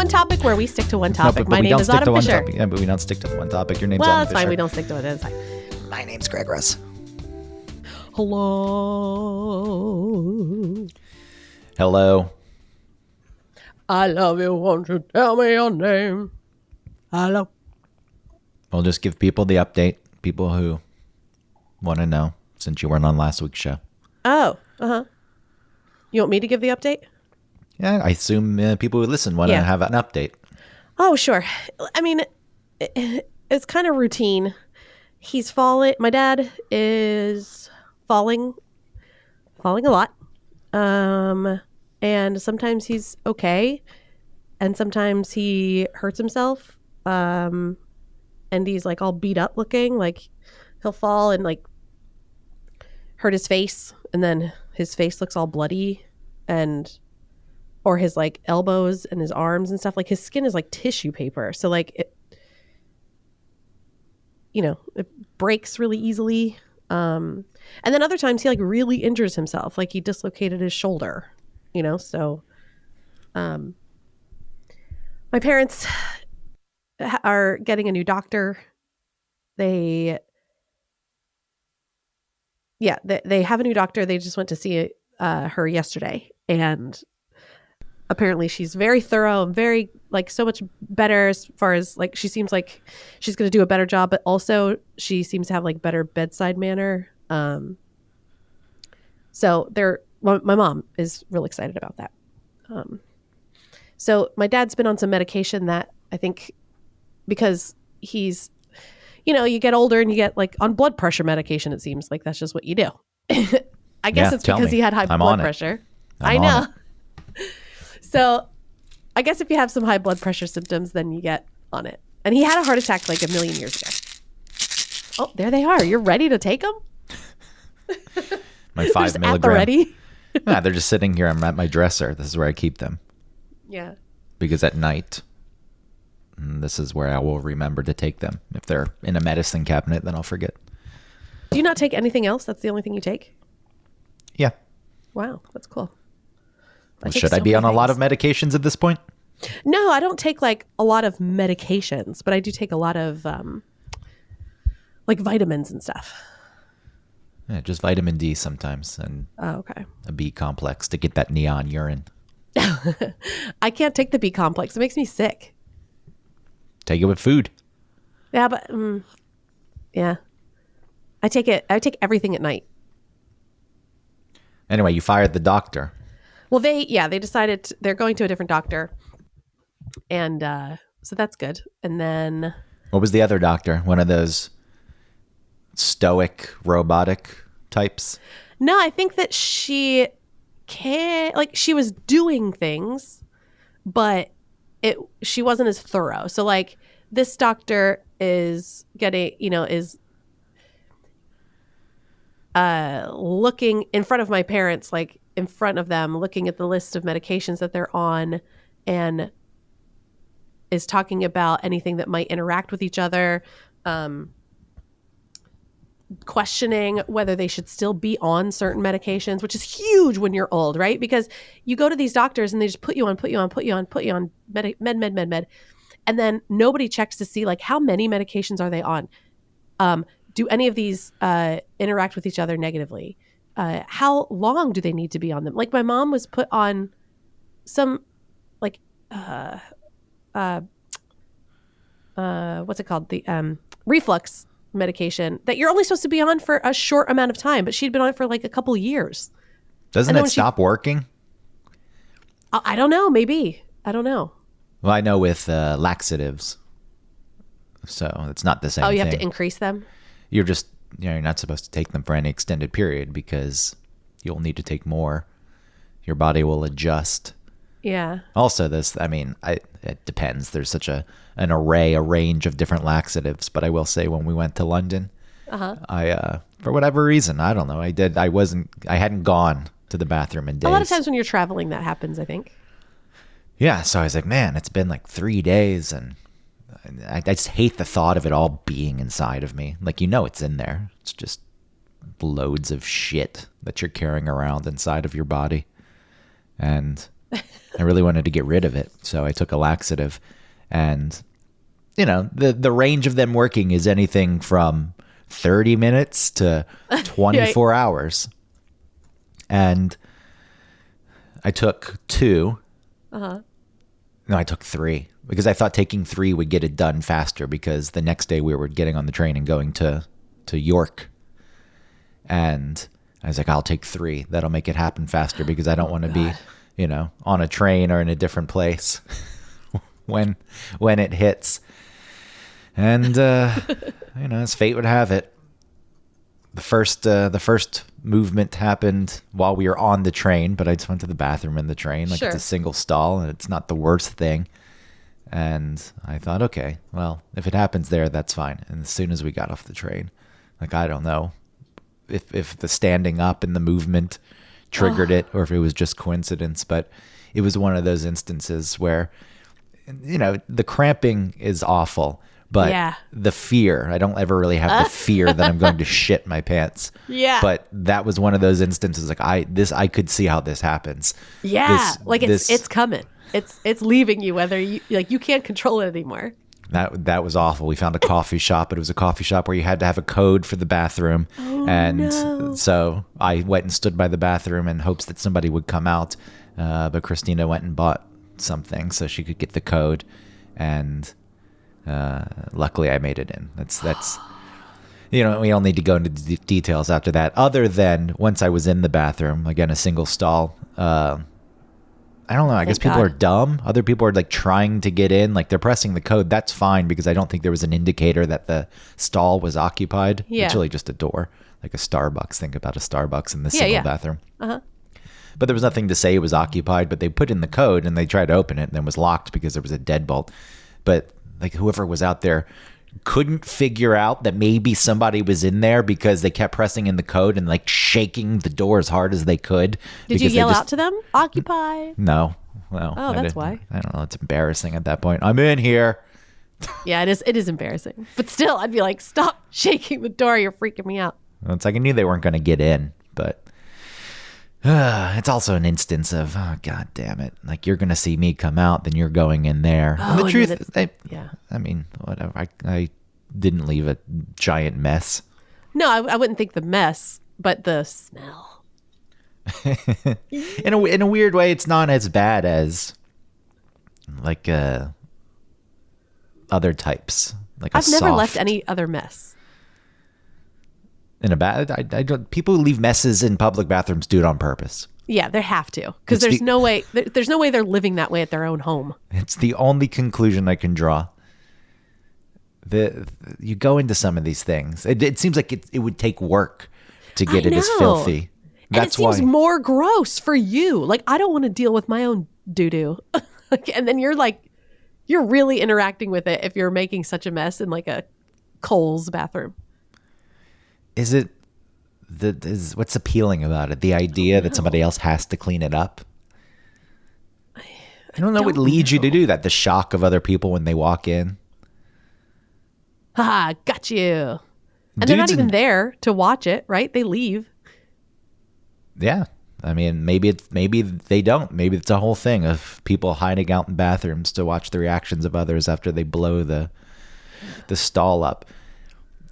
one topic where we stick to one No, topic. but My we name don't is stick to Autumn one Fisher. topic. Yeah, but we don't stick to the one topic. Your name's Well, Autumn it's fine. Fisher. We don't stick to it. It's fine. My name's Greg Russ. Hello. Hello. I love you. Won't you tell me your name? Hello. We'll just give people the update. People who want to know, since you weren't on last week's show. Oh, You want me to give the update? Yeah, I assume people who listen want to have an update. Oh, sure. I mean, it's kind of routine. He's falling. My dad is falling a lot. And sometimes he's okay. And sometimes he hurts himself. And he's like all beat up looking. Like he'll fall and like hurt his face. And then his face looks all bloody or his like elbows and his arms and stuff. Like his skin is like tissue paper. So like it breaks really easily. And then other times he like really injures himself. Like he dislocated his shoulder, so, my parents are getting a new doctor. They have a new doctor. They just went to see her yesterday, and apparently she's very thorough and very like so much better as far as like she seems like she's going to do a better job, but also she seems to have like better bedside manner. So my mom is real excited about that. So my dad's been on some medication that I think because he's, you get older and you get like on blood pressure medication. It seems like that's just what you do. I guess it's because he had high blood pressure. I know. So I guess if you have some high blood pressure symptoms, then you get on it. And he had a heart attack like a million years ago. Oh, there they are. You're ready to take them? My 5 milligram. At the ready? Yeah, they're just sitting here. I'm at my dresser. This is where I keep them. Yeah. Because at night, this is where I will remember to take them. If they're in a medicine cabinet, then I'll forget. Do you not take anything else? That's the only thing you take? Yeah. Wow, that's cool. Well, should I be on a lot of medications at this point? No, I don't take like a lot of medications, but I do take a lot of like vitamins and stuff. Yeah, just vitamin D sometimes and okay. A B complex to get that neon urine. I can't take the B complex. It makes me sick. Take it with food. Yeah, but yeah. I take everything at night. Anyway, you fired the doctor. Well, they decided they're going to a different doctor. And so that's good. And then what was the other doctor? One of those stoic, robotic types? No, I think that she was doing things, but she wasn't as thorough. So like this doctor is getting, is looking in front of my parents, like in front of them, looking at the list of medications that they're on and is talking about anything that might interact with each other, questioning whether they should still be on certain medications, which is huge when you're old, right? Because you go to these doctors and they just put you on med. And then nobody checks to see like how many medications are they on? Do any of these interact with each other negatively? How long do they need to be on them? Like my mom was put on some like what's it called? The reflux medication that you're only supposed to be on for a short amount of time, but she'd been on it for like a couple of years. Doesn't it stop working? I don't know. Maybe. I don't know. Well, I know with laxatives. So it's not the same thing. Oh, you have to increase them? You're not supposed to take them for any extended period because you'll need to take more. Your body will adjust. Yeah. Also, it depends. There's such a range of different laxatives. But I will say, when we went to London, I for whatever reason, I don't know, I hadn't gone to the bathroom in days. A lot of times when you're traveling, that happens, I think. Yeah. So I was like, man, it's been like 3 days, and I just hate the thought of it all being inside of me. Like, it's in there. It's just loads of shit that you're carrying around inside of your body, and I really wanted to get rid of it. So I took a laxative, and the range of them working is anything from 30 minutes to 24 hours. And I took 2. No, I took 3 because I thought taking 3 would get it done faster, because the next day we were getting on the train and going to York. And I was like, I'll take 3. That'll make it happen faster, because I don't want to be, on a train or in a different place when it hits. And, as fate would have it, the first movement happened while we were on the train, but I just went to the bathroom in the train. Like, it's a single stall, and it's not the worst thing. And I thought, okay, well, if it happens there, that's fine. And as soon as we got off the train, like, I don't know if the standing up and the movement triggered it, or if it was just coincidence, but it was one of those instances where, the cramping is awful, but the fear, I don't ever really have the fear that I'm going to shit my pants. Yeah. But that was one of those instances, like, I could see how this happens. Yeah. It's coming. It's leaving you, whether you can't control it anymore. That was awful. We found a coffee shop, but it was a coffee shop where you had to have a code for the bathroom. So I went and stood by the bathroom in hopes that somebody would come out. But Christina went and bought something so she could get the code. And luckily I made it in. That's we don't need to go into details after that. Other than once I was in the bathroom, again, a single stall, I don't know. I guess people are dumb. Other people are like trying to get in, like they're pressing the code. That's fine, because I don't think there was an indicator that the stall was occupied. Yeah. It's really just a door, like a Starbucks. Think about a Starbucks in the single bathroom. But there was nothing to say it was occupied, but they put in the code and they tried to open it, and then it was locked because there was a deadbolt. But like whoever was out there couldn't figure out that maybe somebody was in there, because they kept pressing in the code and like shaking the door as hard as they could. Did you yell out to them? Occupy? No. Well, that's why. I don't know. It's embarrassing at that point. I'm in here. Yeah, it is embarrassing. But still, I'd be like, stop shaking the door. You're freaking me out. Well, it's like I knew they weren't going to get in, but it's also an instance of, oh, God damn it. Like, you're going to see me come out, then you're going in there. Oh, and the truth, I mean, whatever. I didn't leave a giant mess. No, I wouldn't think the mess, but the smell. In a weird way, it's not as bad as like other types. Like I've never left any other mess. In a bad, I don't. People who leave messes in public bathrooms do it on purpose. Yeah, they have to, because there's no way they're living that way at their own home. It's the only conclusion I can draw. You go into some of these things. It seems like it would take work to get it as filthy. That's why. And it seems more gross for you. Like, I don't want to deal with my own doo-doo. And then you're really interacting with it if you're making such a mess in like a Kohl's bathroom. Is it what's appealing about it? The idea that somebody else has to clean it up? I don't know what leads you to do that. The shock of other people when they walk in. Ha, got you. And they're not even there to watch it, right? They leave. Yeah. I mean, maybe they don't. Maybe it's a whole thing of people hiding out in bathrooms to watch the reactions of others after they blow the stall up.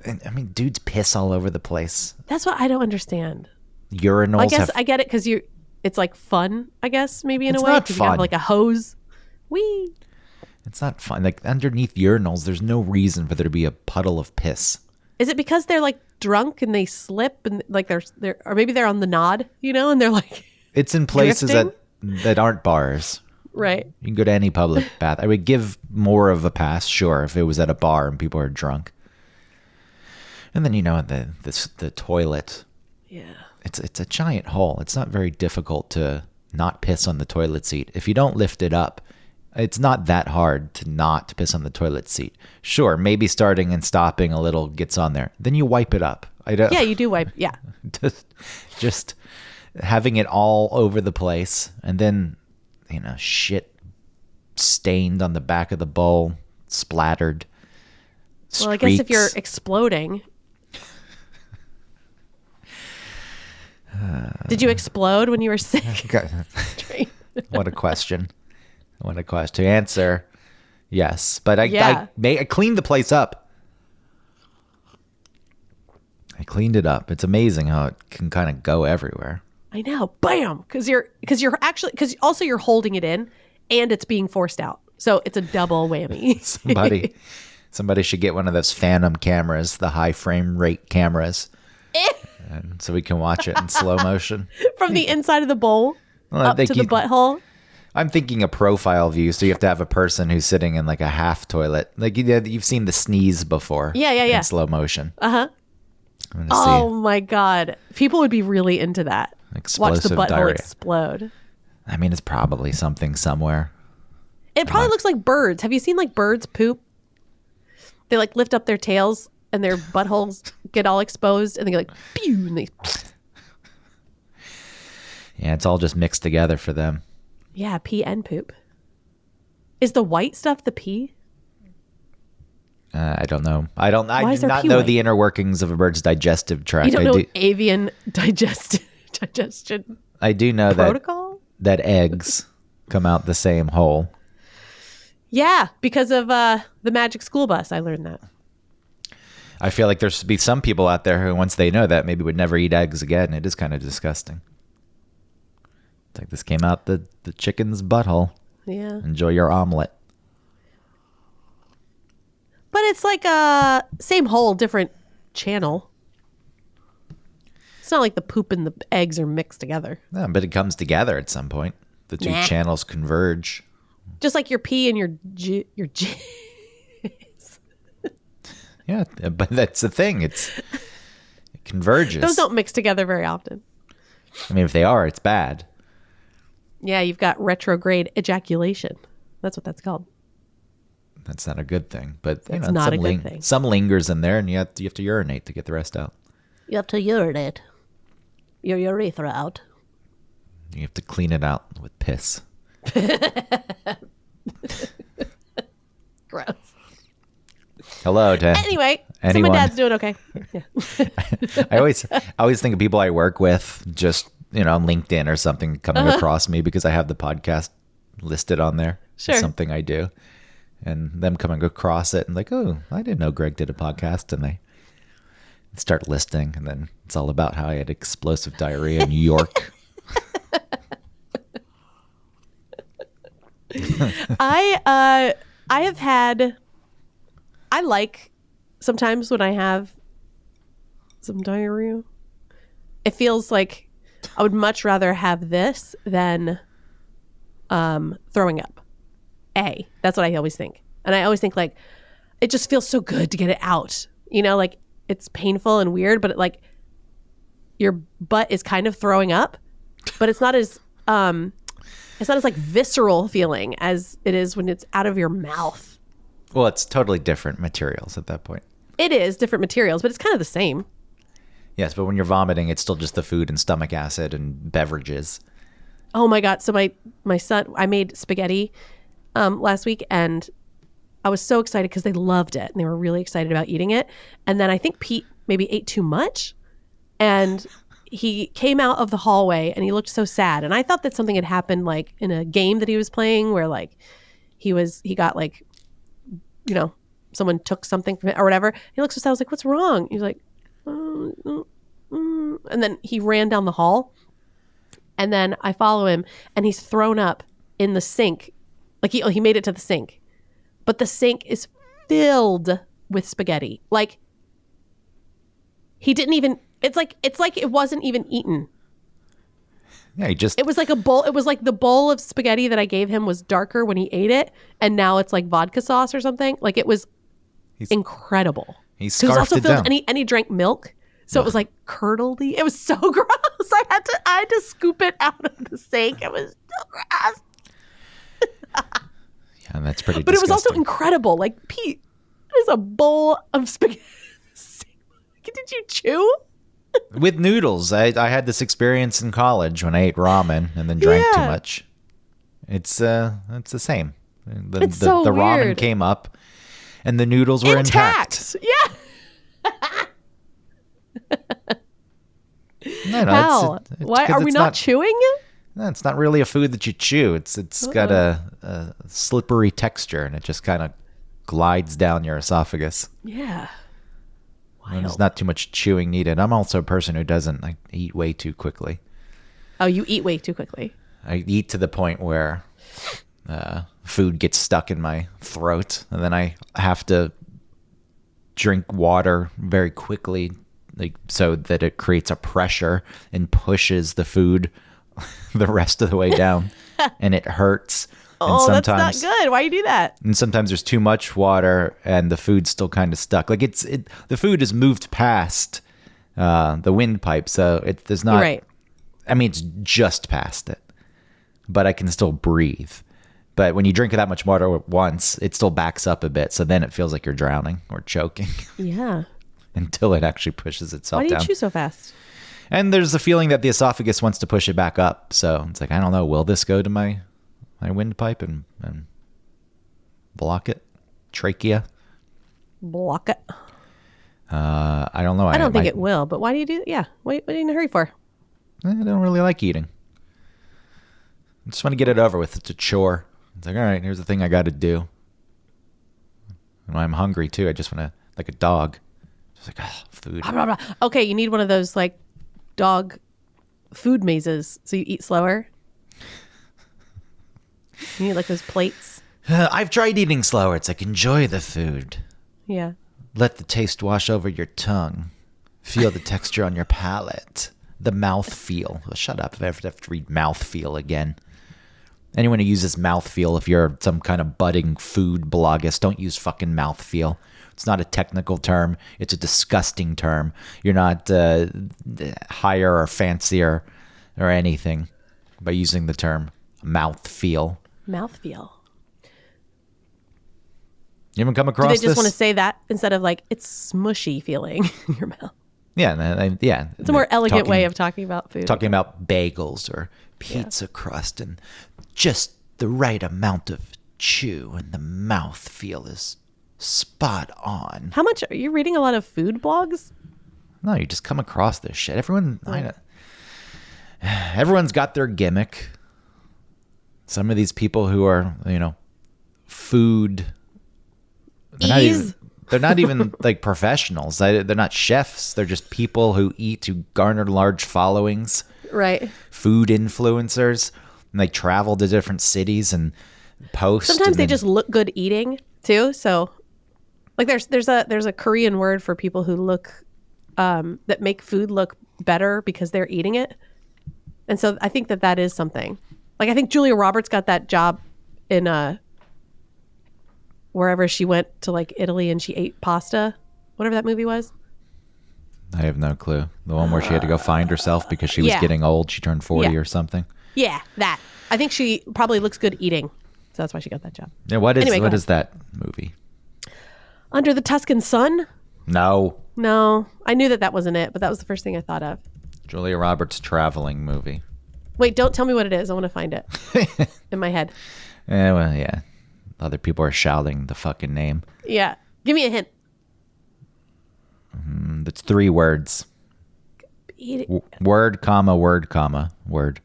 And, I mean, dudes piss all over the place. That's what I don't understand. Urinals. I guess I get it, because it's like fun, I guess, maybe in a way. It's not fun. You have like a hose. Whee! It's not fun. Like, underneath urinals, there's no reason for there to be a puddle of piss. Is it because they're like drunk and they slip and like they're or maybe they're on the nod, and they're like it's in places that aren't bars. Right. You can go to any public bath. I would give more of a pass, sure, if it was at a bar and people are drunk. And then the toilet. Yeah. It's a giant hole. It's not very difficult to not piss on the toilet seat. If you don't lift it up, it's not that hard to not piss on the toilet seat. Sure, maybe starting and stopping a little gets on there. Then you wipe it up. Yeah, you do wipe. Yeah. just having it all over the place, and then shit stained on the back of the bowl, splattered. Well, I guess if you're exploding. Did you explode when you were sick? What a question. What a question. To answer, yes. But I cleaned the place up. I cleaned it up. It's amazing how it can kind of go everywhere. I know. Bam! Because you're holding it in and it's being forced out. So it's a double whammy. Somebody should get one of those Phantom cameras, the high frame rate cameras. And so we can watch it in slow motion. From the inside of the bowl up to the butthole. I'm thinking a profile view, so you have to have a person who's sitting in like a half toilet. Like you've seen the sneeze before. Yeah. In slow motion. Uh-huh. Oh my God. People would be really into that. Explosive Watch the butthole diarrhea. explode. I mean, it's probably something somewhere. It probably looks like birds. Have you seen like birds poop? They like lift up their tails and their buttholes get all exposed and they go like, pew, and they... Yeah, it's all just mixed together for them. Yeah, pee and poop. Is the white stuff the pee? I don't know. I do not know the inner workings of a bird's digestive tract. You don't know avian digestion. I do know protocol? that eggs come out the same hole. Yeah, because of the magic school bus. I learned that. I feel like there's be some people out there who, once they know that, maybe would never eat eggs again. It is kind of disgusting. It's like this came out the chicken's butthole. Yeah. Enjoy your omelet. But it's like same hole, different channel. It's not like the poop and the eggs are mixed together. No, but it comes together at some point. The two channels converge. Just like your pee and your jizz. Yeah, but that's the thing. It converges. Those don't mix together very often. I mean, if they are, it's bad. Yeah, you've got retrograde ejaculation. That's what that's called. That's not a good thing. But it's not a good thing. Some lingers in there, and you have to urinate to get the rest out. You have to urinate your urethra out. You have to clean it out with piss. Gross. Hello to anyway. Anyone. So my dad's doing okay. Yeah. I always think of people I work with, just on LinkedIn or something, coming across me because I have the podcast listed on there. Sure. It's something I do, and them coming across it and like, oh, I didn't know Greg did a podcast, and they start listing, and then it's all about how I had explosive diarrhea in New York. I have had. I like sometimes when I have some diarrhea. It feels like I would much rather have this than throwing up. That's what I always think. And I always think like it just feels so good to get it out. Like it's painful and weird, but your butt is kind of throwing up, but it's not as like visceral feeling as it is when it's out of your mouth. Well, it's totally different materials at that point. It is different materials, but it's kind of the same. Yes, but when you're vomiting, it's still just the food and stomach acid and beverages. Oh my God. So my son, I made spaghetti last week, and I was so excited because they loved it and they were really excited about eating it. And then I think Pete maybe ate too much, and he came out of the hallway and he looked so sad. And I thought that something had happened like in a game that he was playing where like he got like, someone took something from it or whatever. He looks so sad. I was like, what's wrong? He's like, and then he ran down the hall, and then I follow him, and he's thrown up in the sink. Like he made it to the sink, but the sink is filled with spaghetti. Like he didn't even, it's like it wasn't even eaten. Yeah, it was like a bowl. It was like the bowl of spaghetti that I gave him was darker when he ate it, and now it's like vodka sauce or something. Like it was incredible. He scarfed it down. And he drank milk, so it was like curdledy. It was so gross. I had to scoop it out of the sink. It was so gross. Yeah, that's pretty. But disgusting. It was also incredible. Like Pete, it is a bowl of spaghetti. Did you chew? With noodles. I had this experience in college when I ate ramen and then drank too much. It's the same. It's so the weird. Ramen came up and the noodles were intact. Yeah. No, How? Why are we not chewing? It's not really a food that you chew. It's got a slippery texture, and it just kind of glides down your esophagus. Yeah. There's not too much chewing needed. I'm also a person who doesn't eat way too quickly. Oh, you eat way too quickly. I eat to the point where food gets stuck in my throat, and then I have to drink water very quickly, so that it creates a pressure and pushes the food the rest of the way down, and it hurts. Oh, that's not good. Why do you do that? And sometimes there's too much water, and the food's still kind of stuck. The food has moved past the windpipe, so there's not. Right. I mean, it's just past it, but I can still breathe. But when you drink that much water at once, it still backs up a bit. So then it feels like you're drowning or choking. Yeah. Until it actually pushes itself down. Why do you chew so fast? And there's the feeling that the esophagus wants to push it back up. So it's like, I don't know, will this go to my windpipe and block it? Trachea? Block it. I don't know. I don't think it will, but why do you do that? Yeah. What are you in a hurry for? I don't really like eating. I just want to get it over with. It's a chore. It's like, all right, here's the thing I got to do. And when I'm hungry too, I just want to, like a dog. Just like, food. Okay, you need one of those dog food mazes so you eat slower. You need those plates. I've tried eating slower. It's like, enjoy the food. Yeah. Let the taste wash over your tongue. Feel the texture on your palate. The mouth feel. Oh, shut up. I have to read mouth feel again. Anyone who uses mouth feel, if you're some kind of budding food bloggist, don't use fucking mouth feel. It's not a technical term. It's a disgusting term. You're not higher or fancier or anything by using the term mouth feel. Mouth feel. You haven't come across this? this? Do they just want to say that instead of it's smushy feeling in your mouth? Yeah, yeah. It's a more elegant way of talking about food. Talking about bagels or pizza crust and just the right amount of chew, and the mouth feel is spot on. How much are you reading? A lot of food blogs? No, you just come across this shit. Everyone's got their gimmick. Some of these people who are, food. They're not even professionals. They're not chefs. They're just people who eat, who garner large followings. Right. Food influencers. And they travel to different cities and post. Sometimes they just look good eating too. So there's a Korean word for people who look that make food look better because they're eating it. And so I think that is something. I think Julia Roberts got that job in wherever she went to Italy, and she ate pasta, whatever that movie was. I have no clue. The one where she had to go find herself because she was getting old. She turned 40 or something. Yeah, that. I think she probably looks good eating. So that's why she got that job. Yeah, what is that movie? Under the Tuscan Sun? No. I knew that wasn't it, but that was the first thing I thought of. Julia Roberts' traveling movie. Wait, don't tell me what it is. I want to find it in my head. Yeah. Other people are shouting the fucking name. Yeah. Give me a hint. It's 3 words. Word, comma, word, comma, word.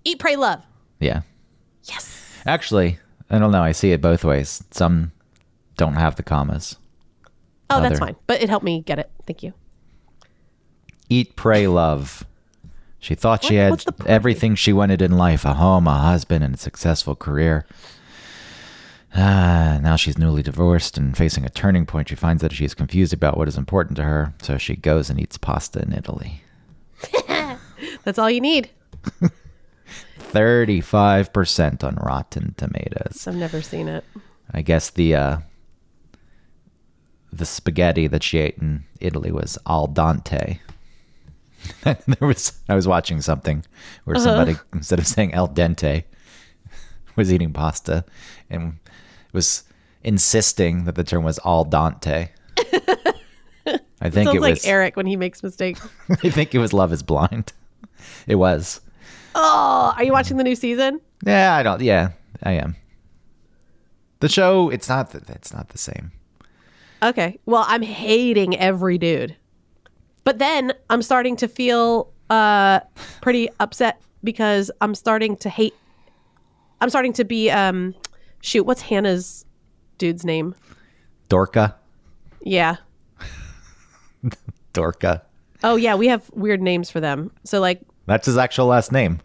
Eat, pray, love. Yeah. Yes. Actually, I don't know. I see it both ways. Some don't have the commas. Oh, that's fine. But it helped me get it. Thank you. Eat, pray, love. She thought she had everything she wanted in life: a home, a husband, and a successful career. Now she's newly divorced and facing a turning point. She finds that she's confused about what is important to her, so she goes and eats pasta in Italy. That's all you need. 35% on Rotten Tomatoes. I've never seen it. I guess the spaghetti that she ate in Italy was al dente. I was watching something where somebody, instead of saying al dente, was eating pasta and was insisting that the term was al dente. I think it was like Eric when he makes mistakes. I think it was Love Is Blind. It was. Oh, are you watching the new season? Yeah, I am. The show, it's not the same. Okay. Well, I'm hating every dude. But then I'm starting to feel pretty upset because I'm starting to hate. I'm starting to be shoot. What's Hannah's dude's name? Dorca. Yeah. Dorca. Oh yeah, we have weird names for them. So like that's his actual last name.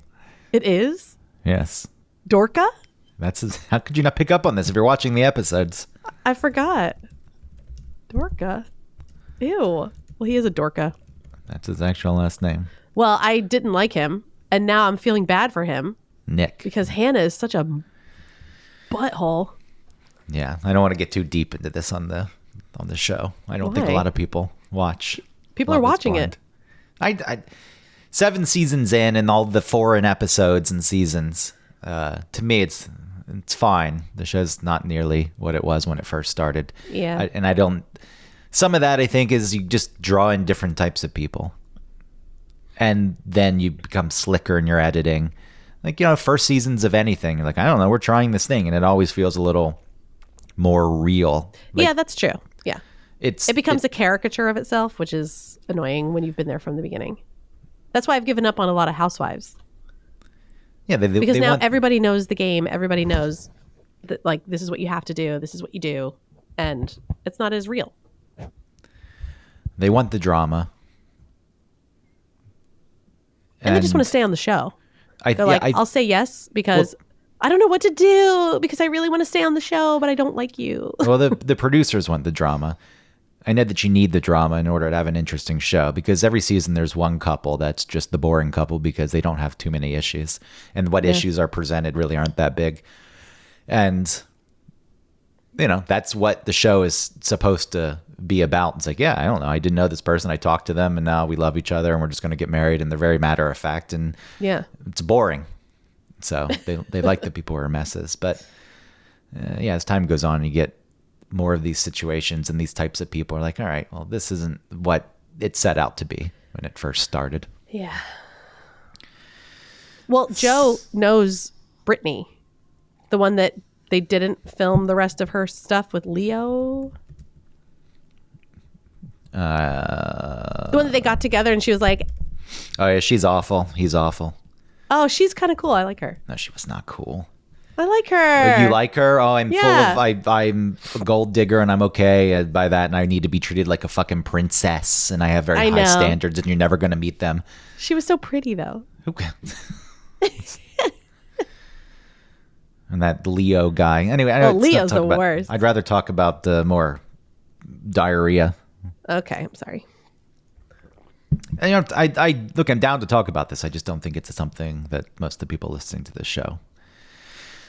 It is? Yes. Dorca? That's his. How could you not pick up on this if you're watching the episodes? I forgot. Dorca. Ew. Well, he is a Dorca. That's his actual last name. Well, I didn't like him, and now I'm feeling bad for him. Nick. Because Hannah is such a butthole. Yeah, I don't want to get too deep into this on the show. I don't think a lot of people watch. People are watching it. I 7 seasons in, and all the foreign episodes and seasons. To me, it's fine. The show's not nearly what it was when it first started. Yeah. I don't. Some of that I think is you just draw in different types of people, and then you become slicker in your editing. Like, first seasons of anything, like, I don't know, we're trying this thing, and it always feels a little more real. Like, yeah, that's true. Yeah. It becomes a caricature of itself, which is annoying when you've been there from the beginning. That's why I've given up on a lot of Housewives. Yeah, because now everybody knows the game. Everybody knows that, like, this is what you have to do. This is what you do. And it's not as real. They want the drama. And they just want to stay on the show. I'll say yes because I don't know what to do because I really want to stay on the show, but I don't like you. Well, the producers want the drama. I know that you need the drama in order to have an interesting show because every season there's one couple that's just the boring couple because they don't have too many issues. And what issues are presented really aren't that big. And, that's what the show is supposed to be about. It's like, yeah, I don't know. I didn't know this person. I talked to them and now we love each other and we're just going to get married. And they're very matter of fact. And it's boring. So they like the people who are messes. But as time goes on, you get more of these situations and these types of people are like, all right, well, this isn't what it set out to be when it first started. Yeah. Well, Joe knows Brittany, the one that they didn't film the rest of her stuff with Leo. The one that they got together and she was like, oh yeah, she's awful. He's awful. Oh, she's kind of cool. I like her. No, she was not cool. I like her. You like her? Oh, I'm I'm a gold digger and I'm okay by that. And I need to be treated like a fucking princess. And I have very high standards and you're never going to meet them. She was so pretty though. Okay. And that Leo guy. Anyway, Leo's the worst. I'd rather talk about the more diarrhea. Okay, I'm sorry. And, I'm down to talk about this. I just don't think it's something that most of the people listening to this show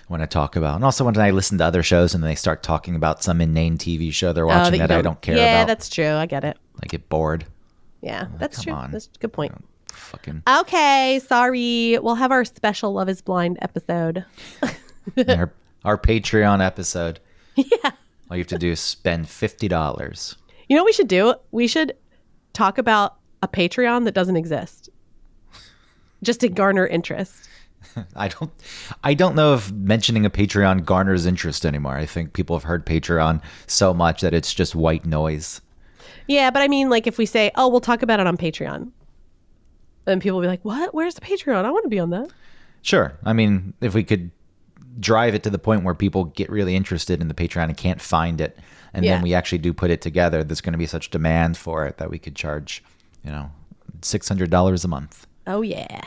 want to talk about. And also when I listen to other shows and they start talking about some inane TV show they're watching that I don't care about. Yeah, that's true. I get it. I get bored. Yeah, that's true. That's a good point. Fucking. Okay, sorry. We'll have our special Love is Blind episode. our Patreon episode. Yeah. All you have to do is spend $50. You know what we should do? We should talk about a Patreon that doesn't exist. Just to garner interest. I don't know if mentioning a Patreon garners interest anymore. I think people have heard Patreon so much that it's just white noise. Yeah, but I mean, like if we say, oh, we'll talk about it on Patreon. Then people will be like, what? Where's the Patreon? I want to be on that. Sure. I mean, if we could drive it to the point where people get really interested in the Patreon and can't find it, and then we actually do put it together, there's going to be such demand for it that we could charge, $600 a month. Oh, yeah.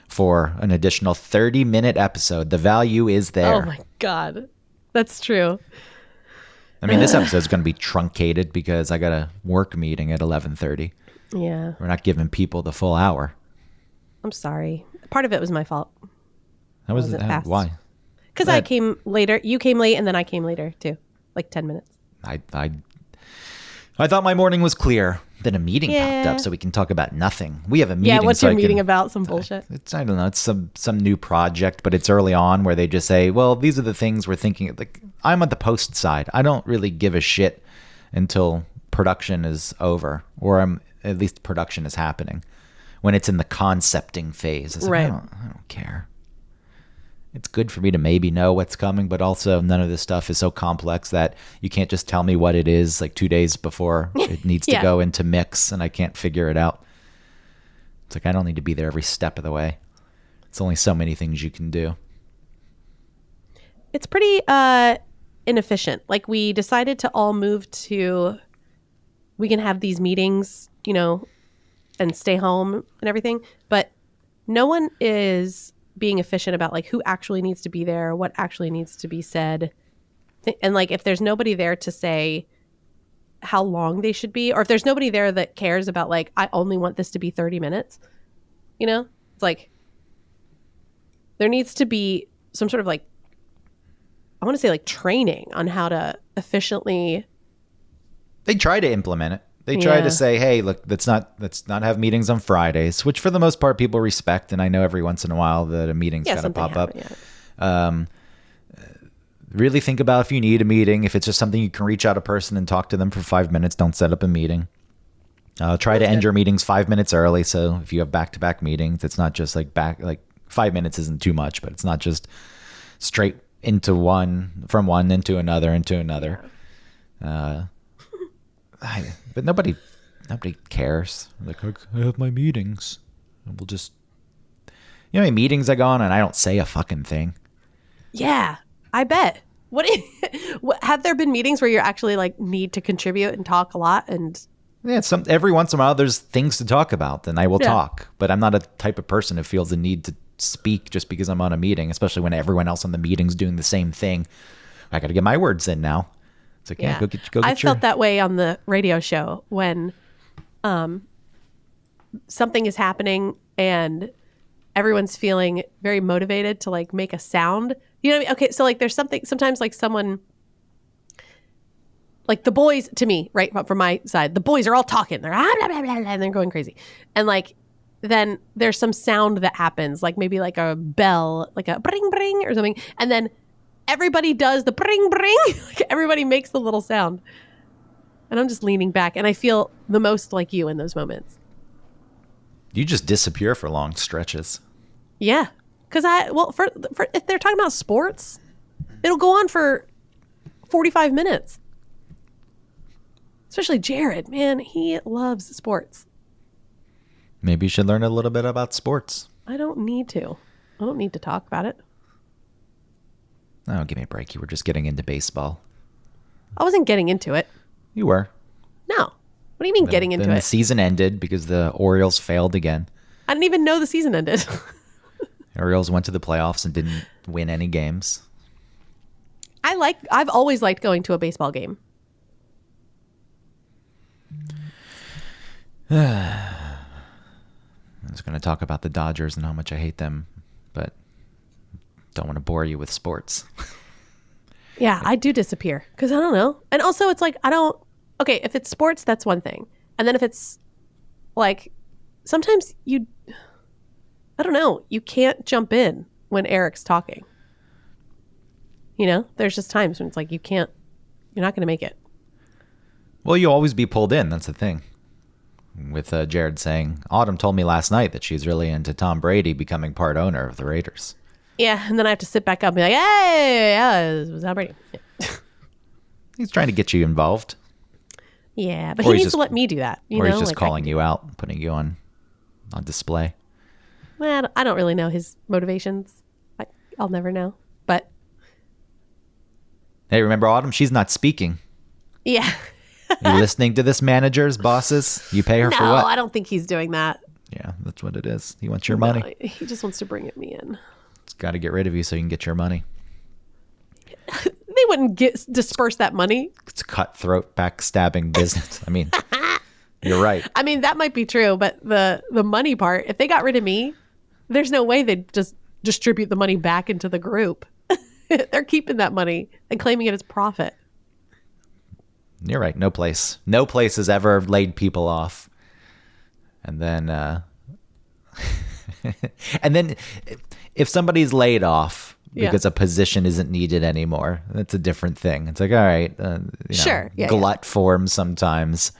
For an additional 30-minute episode. The value is there. Oh, my God. That's true. I mean, this episode's going to be truncated because I got a work meeting at 11:30. Yeah. We're not giving people the full hour. I'm sorry. Part of it was my fault. How was it? Why? Because I came later. You came late, and then I came later, too. Like 10 minutes. I thought my morning was clear. Then a meeting popped up so we can talk about nothing. We have a meeting. Yeah, what's your meeting about? Some bullshit? I don't know. It's some new project, but it's early on where they just say, well, these are the things we're thinking. Like, I'm on the post side. I don't really give a shit until production is over, or at least production is happening. When it's in the concepting phase. It's like, I don't care. It's good for me to maybe know what's coming, but also none of this stuff is so complex that you can't just tell me what it is like 2 days before it needs to go into mix and I can't figure it out. It's like I don't need to be there every step of the way. It's only so many things you can do. It's pretty inefficient. Like, we decided to all move to, we can have these meetings, and stay home and everything, but no one is being efficient about like who actually needs to be there, what actually needs to be said. And like, if there's nobody there to say how long they should be, or if there's nobody there that cares about like, I only want this to be 30 minutes, it's like, there needs to be some sort of like, I want to say like training on how to efficiently. They try to implement it. They try to say, hey, look, let's not have meetings on Fridays, which for the most part people respect. And I know every once in a while that a meeting's got to pop up. Yeah. Really think about if you need a meeting. If it's just something you can reach out a person and talk to them for 5 minutes, don't set up a meeting. Try to end your meetings 5 minutes early. So if you have back-to-back meetings, it's not just like 5 minutes isn't too much, but it's not just straight into from one into another. But nobody cares. Like, I have my meetings. And we'll just, how many meetings I go on and I don't say a fucking thing. Yeah, I bet. What have there been meetings where you actually like need to contribute and talk a lot? And yeah, every once in a while there's things to talk about, and I will talk. But I'm not a type of person who feels the need to speak just because I'm on a meeting, especially when everyone else on the meeting's doing the same thing. I got to get my words in now. It's like, go get I felt that way on the radio show when something is happening and everyone's feeling very motivated to like make a sound. You know what I mean? Okay, so like there's something, sometimes like someone, like the boys, to me, right, from my side, the boys are all talking. They're blah, blah, blah, and they're going crazy. And like, then there's some sound that happens, like maybe like a bell, like a bring, bring or something. And then everybody does the bring, bring. Like everybody makes the little sound. And I'm just leaning back and I feel the most like you in those moments. You just disappear for long stretches. Yeah. Because for if they're talking about sports, it'll go on for 45 minutes. Especially Jared, man, he loves sports. Maybe you should learn a little bit about sports. I don't need to. I don't need to talk about it. Oh, give me a break. You were just getting into baseball. I wasn't getting into it. You were. No. What do you mean getting into it? Then the season ended because the Orioles failed again. I didn't even know the season ended. Orioles went to the playoffs and didn't win any games. I've always liked going to a baseball game. I was going to talk about the Dodgers and how much I hate them, but don't want to bore you with sports. Yeah, I do disappear because I don't know. And also it's like, okay, if it's sports, that's one thing. And then if it's like, sometimes I don't know, you can't jump in when Eric's talking. There's just times when it's like, you're not going to make it. Well, you'll always be pulled in. That's the thing. With Jared saying, Autumn told me last night that she's really into Tom Brady becoming part owner of the Raiders. Yeah, and then I have to sit back up and be like, hey, yeah, it was Tom Brady. Yeah. He's trying to get you involved. Yeah, but he needs to let me do that. Or he's just calling you out, putting you on display. Well, I don't really know his motivations. I'll never know. But hey, remember Autumn? She's not speaking. Yeah. You listening to this, managers, bosses? You pay her for what? No, I don't think he's doing that. Yeah, that's what it is. He wants your money. He just wants to bring me in. It's got to get rid of you so you can get your money. They wouldn't disperse that money. It's cutthroat, backstabbing business. I mean, you're right. I mean, that might be true, but the money part, if they got rid of me, there's no way they'd just distribute the money back into the group. They're keeping that money and claiming it as profit. You're right. No place has ever laid people off. And then, and then if somebody's laid off because a position isn't needed anymore, that's a different thing. It's like, all right, sure. Glut forms sometimes.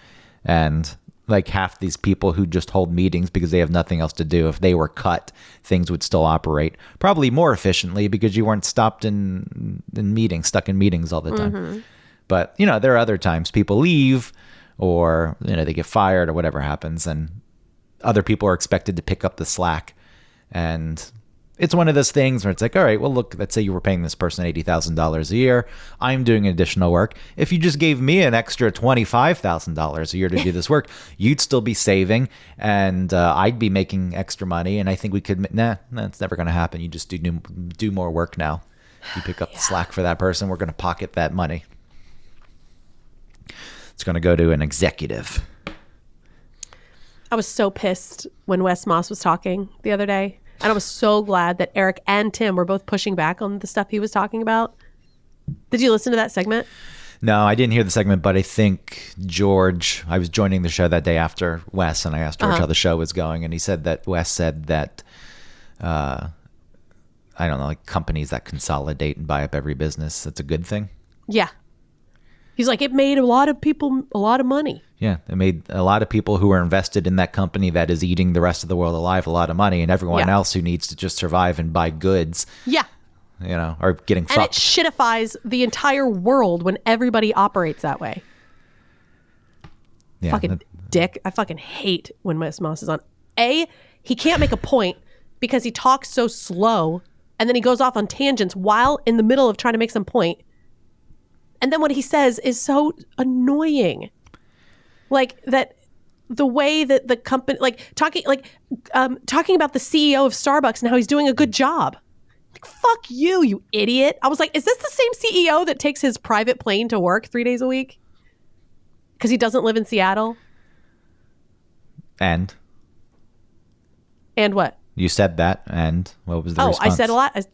And like half these people who just hold meetings because they have nothing else to do, if they were cut, things would still operate probably more efficiently because you weren't stuck in meetings all the time. Mm-hmm. But, there are other times people leave or, they get fired or whatever happens, and other people are expected to pick up the slack. And it's one of those things where it's like, all right, well, look, let's say you were paying this person $80,000 a year. I'm doing additional work. If you just gave me an extra $25,000 a year to do this work, you'd still be saving, and I'd be making extra money. And I think we could, it's never going to happen. You just do more work now. You pick up the slack for that person. We're going to pocket that money. It's going to go to an executive. I was so pissed when Wes Moss was talking the other day. And I was so glad that Eric and Tim were both pushing back on the stuff he was talking about. Did you listen to that segment? No, I didn't hear the segment, but I think George, I was joining the show that day after Wes, and I asked George how the show was going, and he said that Wes said that, I don't know, like companies that consolidate and buy up every business, that's a good thing. Yeah. He's like, it made a lot of people a lot of money. Yeah, it made a lot of people who are invested in that company that is eating the rest of the world alive a lot of money, and everyone else who needs to just survive and buy goods, are getting fucked. And it shitifies the entire world when everybody operates that way. Yeah, fucking dick. I fucking hate when Wes Moss is on. He can't make a point because he talks so slow, and then he goes off on tangents while in the middle of trying to make some point. And then what he says is so annoying. Like that, the way that the company, talking about the CEO of Starbucks and how he's doing a good job. Like, fuck you, you idiot. I was like, is this the same CEO that takes his private plane to work 3 days a week? Because he doesn't live in Seattle? And what? You said that, and what was the response? I said a lot.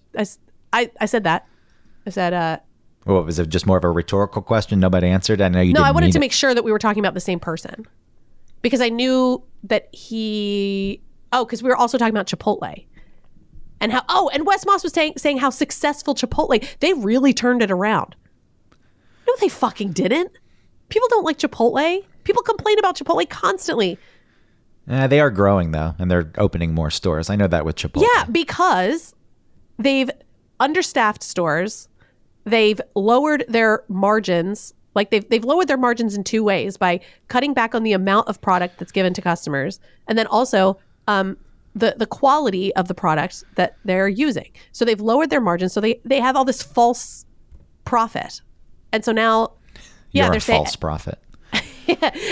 I said that. I said, what, was it just more of a rhetorical question? Nobody answered? I know you didn't. No, I wanted to make sure that we were talking about the same person. Because I knew that because we were also talking about Chipotle. And and Wes Moss was saying how successful Chipotle, they really turned it around. No, they fucking didn't. People don't like Chipotle. People complain about Chipotle constantly. They are growing, though, and they're opening more stores. I know that with Chipotle. Yeah, because they've understaffed stores. They've lowered their margins. Like they've lowered their margins in two ways: by cutting back on the amount of product that's given to customers, and then also the quality of the products that they're using. So they've lowered their margins. So they have all this false profit, and so now, they're saying false profit.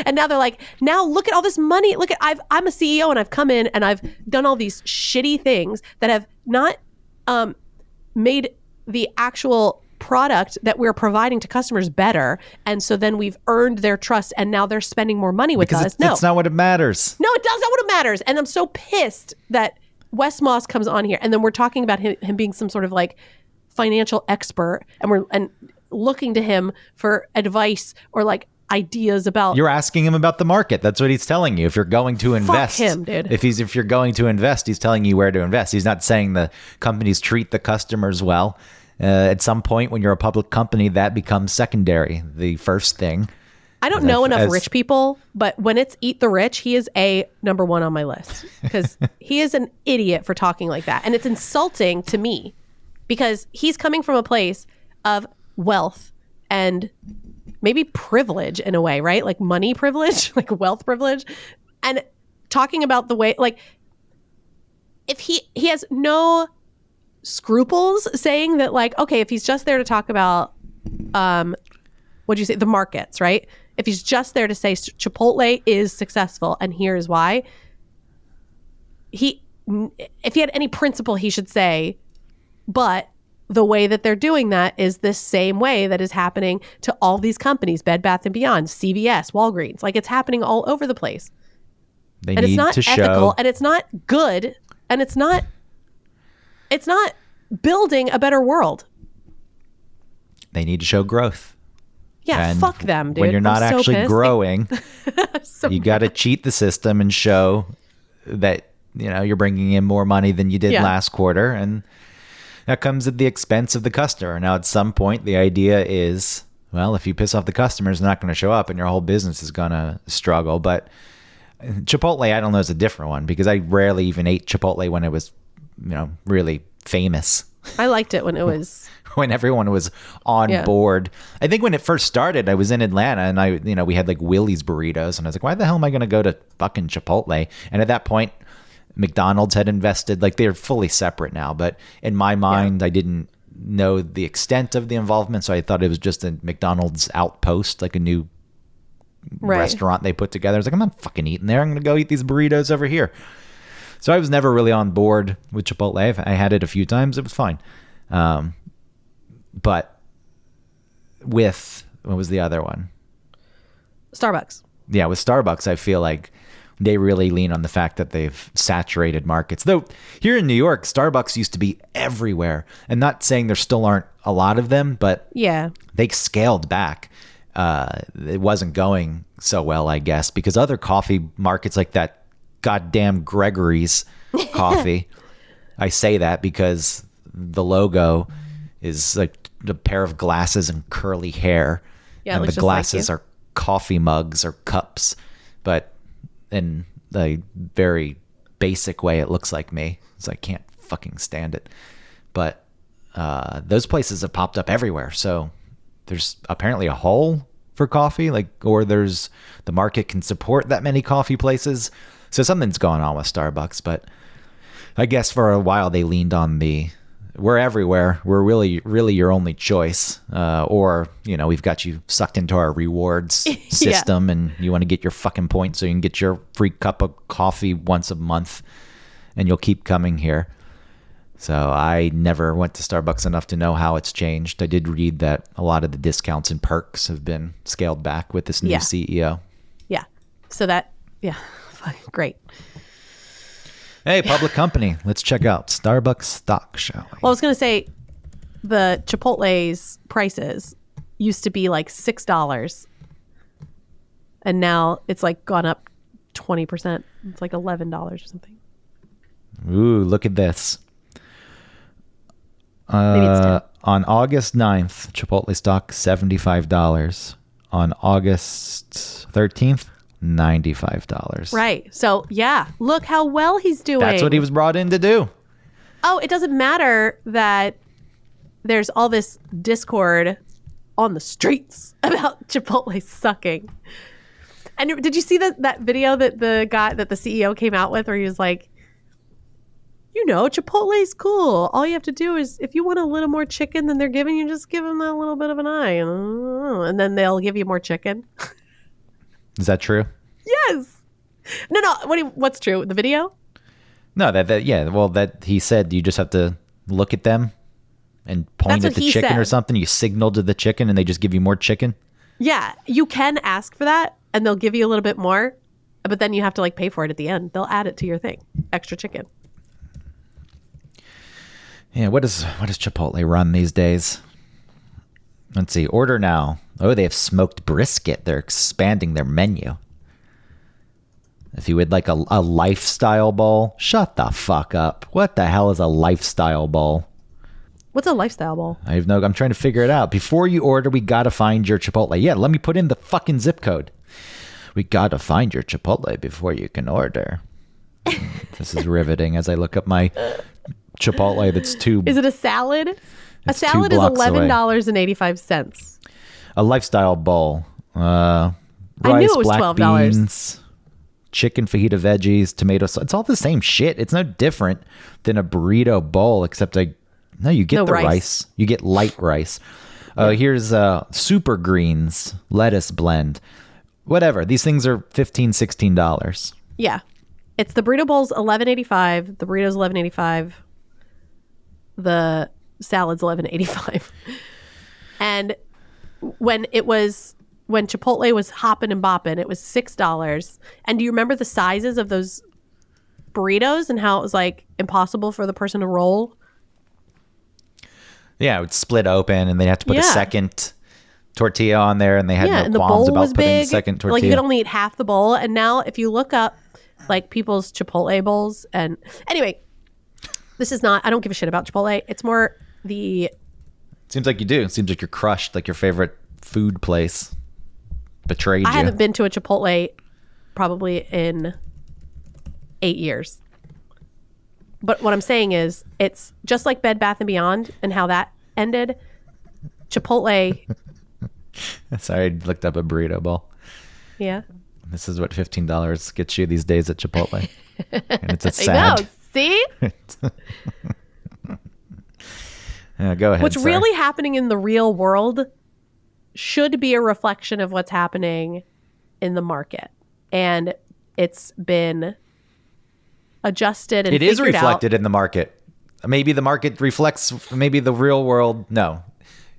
And now they're like, now look at all this money. Look at I'm a CEO and I've come in and I've done all these shitty things that have not made the actual product that we're providing to customers better, and so then we've earned their trust, and now they're spending more money with us. That's not what it matters. No, it does not what it matters. And I'm so pissed that Wes Moss comes on here, and then we're talking about him being some sort of like financial expert, and we're looking to him for advice or like ideas about. You're asking him about the market. That's what he's telling you. If you're going to invest, fuck him, dude. If you're going to invest, he's telling you where to invest. He's not saying the companies treat the customers well. At some point, when you're a public company, that becomes secondary. The first thing. I don't know enough rich people, but when it's eat the rich, he is number one on my list because he is an idiot for talking like that. And it's insulting to me because he's coming from a place of wealth and maybe privilege in a way, right? Like money privilege, like wealth privilege. And talking about the way, like, if he has no scruples saying that, like, okay, if he's just there to talk about what'd you say, the markets, right? If he's just there to say Chipotle is successful and here's why, if he had any principle, he should say, but the way that they're doing that is this same way that is happening to all these companies, Bed Bath & Beyond, CVS, Walgreens. Like, it's happening all over the place. It's not ethical, and it's not good, and it's not building a better world. They need to show growth. Yeah, and fuck them, dude. When you're not actually growing, you got to cheat the system and show that, you're bringing in more money than you did last quarter, and that comes at the expense of the customer. Now, at some point, the idea is, well, if you piss off the customers, they're not going to show up, and your whole business is going to struggle. But Chipotle, I don't know, is a different one because I rarely even ate Chipotle when it was, really famous. I liked it when it was when everyone was on board. I think when it first started, I was in Atlanta and we had like Willie's burritos, and I was like, why the hell am I going to go to fucking Chipotle? And at that point, McDonald's had invested. Like they're fully separate now. But in my mind, I didn't know the extent of the involvement. So I thought it was just a McDonald's outpost, like a new restaurant they put together. I was like, I'm not fucking eating there. I'm going to go eat these burritos over here. So I was never really on board with Chipotle. I had it a few times. It was fine. But with, what was the other one? Starbucks. Yeah, with Starbucks, I feel like they really lean on the fact that they've saturated markets. Though here in New York, Starbucks used to be everywhere. And not saying there still aren't a lot of them, but they scaled back. It wasn't going so well, I guess, because other coffee markets like that goddamn Gregory's coffee. I say that because the logo is like a pair of glasses and curly hair. Yeah, and the glasses are coffee mugs or cups, but in a very basic way, it looks like me. So I can't fucking stand it. But those places have popped up everywhere. So there's apparently a hole for coffee, or there's the market can support that many coffee places. So something's going on with Starbucks, but I guess for a while they leaned on we're everywhere. We're really, really your only choice. Or, we've got you sucked into our rewards system and you want to get your fucking points so you can get your free cup of coffee once a month and you'll keep coming here. So I never went to Starbucks enough to know how it's changed. I did read that a lot of the discounts and perks have been scaled back with this new CEO. Yeah. So great. Hey, public company. Let's check out Starbucks stock, shall we? Well, I was going to say the Chipotle's prices used to be like $6. And now it's like gone up 20%. It's like $11 or something. Ooh, look at this. Maybe it's 10. On August 9th, Chipotle stock $75. On August 13th, $95. Right. So, look how well he's doing. That's what he was brought in to do. Oh, it doesn't matter that there's all this discord on the streets about Chipotle sucking. And did you see that video that the CEO came out with where he was like, Chipotle's cool. All you have to do is, if you want a little more chicken than they're giving you, just give them that little bit of an eye. And then they'll give you more chicken. Is that true? Yes. No. What's true? The video? No, that he said you just have to look at them and point at the chicken or something. You signal to the chicken and they just give you more chicken. Yeah, you can ask for that and they'll give you a little bit more, but then you have to pay for it at the end. They'll add it to your thing. Extra chicken. Yeah, what does Chipotle run these days? Let's see. Order now. Oh, they have smoked brisket. They're expanding their menu. If you would like a lifestyle bowl, shut the fuck up. What the hell is a lifestyle bowl? What's a lifestyle bowl? I'm trying to figure it out. Before you order, we got to find your Chipotle. Yeah, let me put in the fucking zip code. We got to find your Chipotle before you can order. This is riveting as I look up my Chipotle that's two. Is it a salad? A salad is $11.85. A lifestyle bowl. Rice, I knew it was black $12. Beans, chicken fajita veggies, tomato sauce. It's all the same shit. It's no different than a burrito bowl, except you get the rice. You get light rice. Here's super greens, lettuce blend. Whatever. These things are $15, $16. Yeah. It's the burrito bowl's $11.85. The burrito's $11.85. The salad's $11.85. And when Chipotle was hopping and bopping, it was $6. And do you remember the sizes of those burritos and how it was impossible for the person to roll? Yeah, it would split open and they'd have to put a second tortilla on there, and they had no qualms about putting the second tortilla. You could only eat half the bowl. And now if you look up people's Chipotle bowls, and anyway, this is not, I don't give a shit about Chipotle. It's more Seems like you do. It seems like you're crushed, like your favorite food place betrayed you. I haven't been to a Chipotle probably in 8 years. But what I'm saying is, it's just like Bed Bath & Beyond and how that ended. Chipotle. Sorry, I looked up a burrito bowl. Yeah. This is what $15 gets you these days at Chipotle. And it's a sad. I know. See? Go ahead. What's really happening in the real world should be a reflection of what's happening in the market. And it's been adjusted and it is reflected out. in the market. Maybe the market reflects, maybe the real world. No,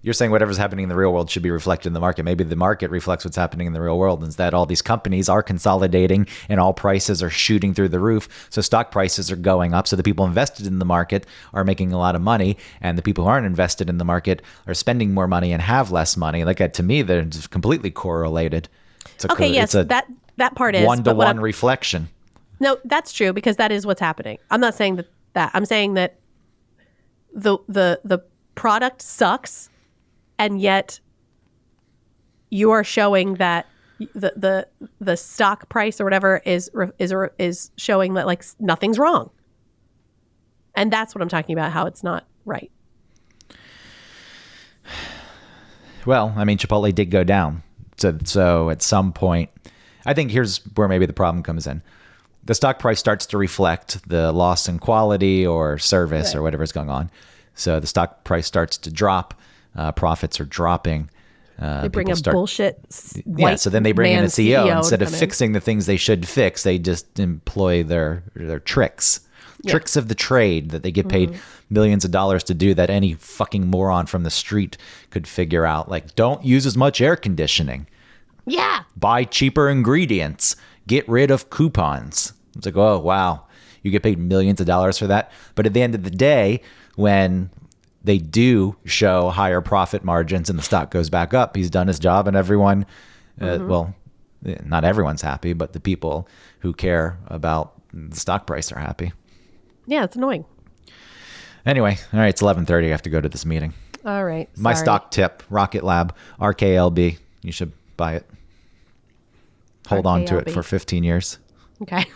you're saying whatever's happening in the real world should be reflected in the market. Maybe the market reflects what's happening in the real world. Instead, all these companies are consolidating and all prices are shooting through the roof. So stock prices are going up. So the people invested in the market are making a lot of money. And the people who aren't invested in the market are spending more money and have less money. Like to me, they're just completely correlated. Yes, that part is. One-to-one reflection. No, that's true because that is what's happening. I'm not saying that. I'm saying that the product sucks. And yet, you are showing that the stock price or whatever is showing that like nothing's wrong, and that's what I'm talking about. How it's not right. Well, I mean, Chipotle did go down, so at some point, I think here's where maybe the problem comes in. The stock price starts to reflect the loss in quality or service or whatever's going on. So the stock price starts to drop. Profits are dropping. They bring a bullshit. So then they bring in a CEO instead of fixing the things they should fix. They just employ their tricks of the trade that they get paid millions of dollars to do that any fucking moron from the street could figure out. Like, don't use as much air conditioning. Yeah. Buy cheaper ingredients. Get rid of coupons. It's like, oh, wow. You get paid millions of dollars for that. But at the end of the day, when they do show higher profit margins and the stock goes back up, he's done his job and everyone, well, not everyone's happy, but the people who care about the stock price are happy. Yeah, it's annoying. Anyway, all right, it's 11:30. I have to go to this meeting. All right. Sorry. My stock tip, Rocket Lab, RKLB. You should buy it. Hold on to it for 15 years. Okay.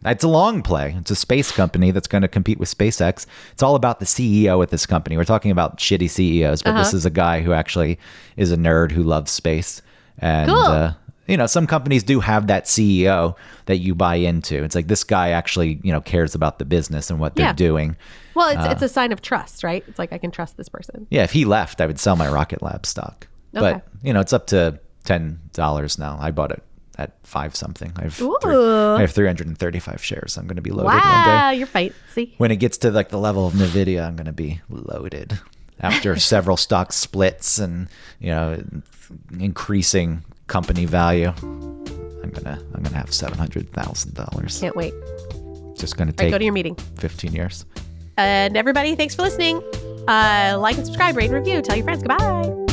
It's a long play. It's a space company that's going to compete with SpaceX. It's all about the CEO at this company. We're talking about shitty CEOs, but this is a guy who actually is a nerd who loves space. And, cool. Some companies do have that CEO that you buy into. It's like this guy actually, cares about the business and what they're doing. Well, it's a sign of trust, right? It's like, I can trust this person. Yeah, if he left, I would sell my Rocket Lab stock. Okay. But, it's up to $10 now. I bought it at 5 something. I have 335 shares. I'm going to be loaded one day. Wow, you're fancy. When it gets to like the level of Nvidia, I'm going to be loaded after several stock splits and increasing company value. I'm gonna have $700,000. Can't wait. It's just going to take go to your meeting. 15 years. And everybody, thanks for listening. Like and subscribe, rate and review. Tell your friends. Goodbye.